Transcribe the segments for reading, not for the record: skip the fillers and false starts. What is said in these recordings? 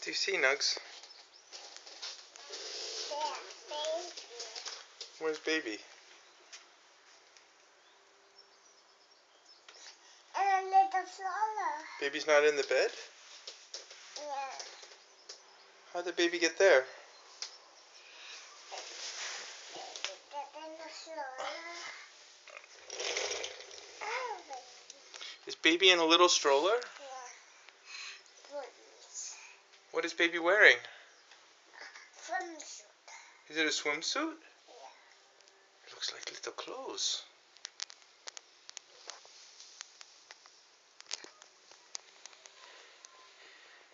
Do you see, Nugs? Yeah, baby. Where's baby? And a little stroller. Baby's not in the bed? Yeah. How'd the baby get there? Get in the stroller. Oh, baby. Is baby in a little stroller? Yeah. Please. What is baby wearing? Swimsuit. Is it a swimsuit? Yeah. It looks like little clothes.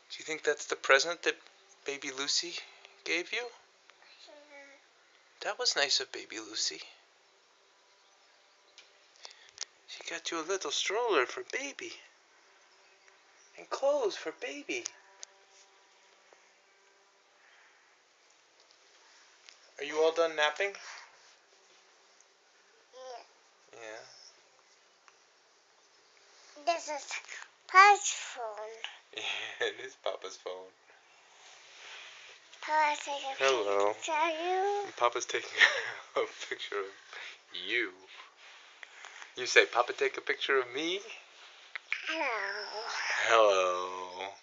Do you think that's the present that baby Lucy gave you? Yeah. That was nice of baby Lucy. She got you a little stroller for baby. And clothes for baby. Are you all done napping? Yeah. This is Papa's phone. Yeah, it is Papa's phone. Papa, take a Hello. picture of you. And Papa's taking a picture of you. You say, Papa, take a picture of me? Hello. Hello.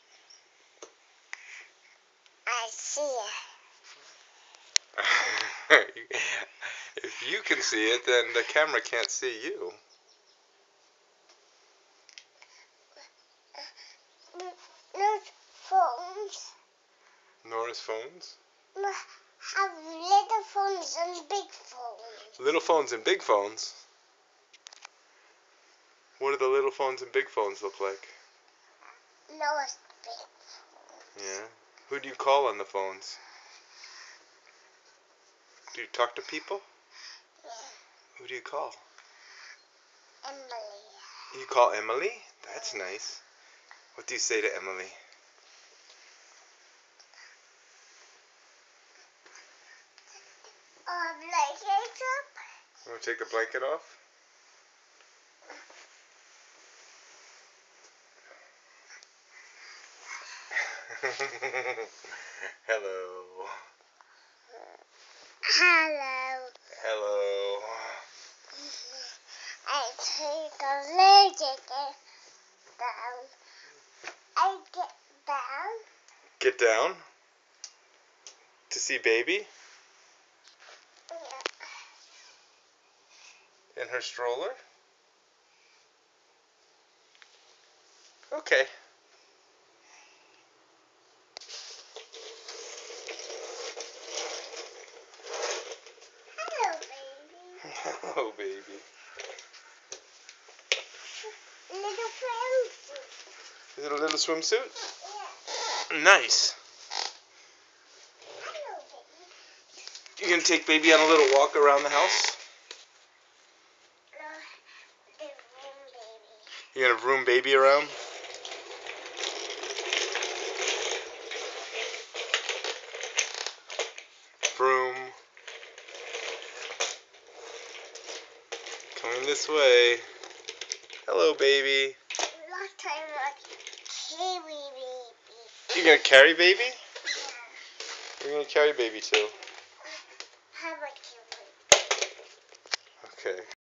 I see it. If you can see it, then the camera can't see you. Not phones. Nora's phones? Have little phones and big phones. Little phones and big phones? What do the little phones and big phones look like? No, it's big. Yeah. Who do you call on the phones? Do you talk to people? Yeah. Who do you call? Emily. You call Emily? That's nice. What do you say to Emily? Blanket up. You want to take the blanket off? Hello. Hello. Hello. I take a blanket down. I get down. Get down? To see baby? Yeah. In her stroller? Okay. Hello, baby. Hello, baby. Little friends. Is it a little swimsuit? Yeah. Nice. Hello, baby. You gonna take baby on a little walk around the house? The room, baby. You gonna room baby around? Broom. Coming this way. Hello, baby. Last time I carry baby. You gonna carry baby? Yeah. You're gonna carry baby too. Have a carry. Okay.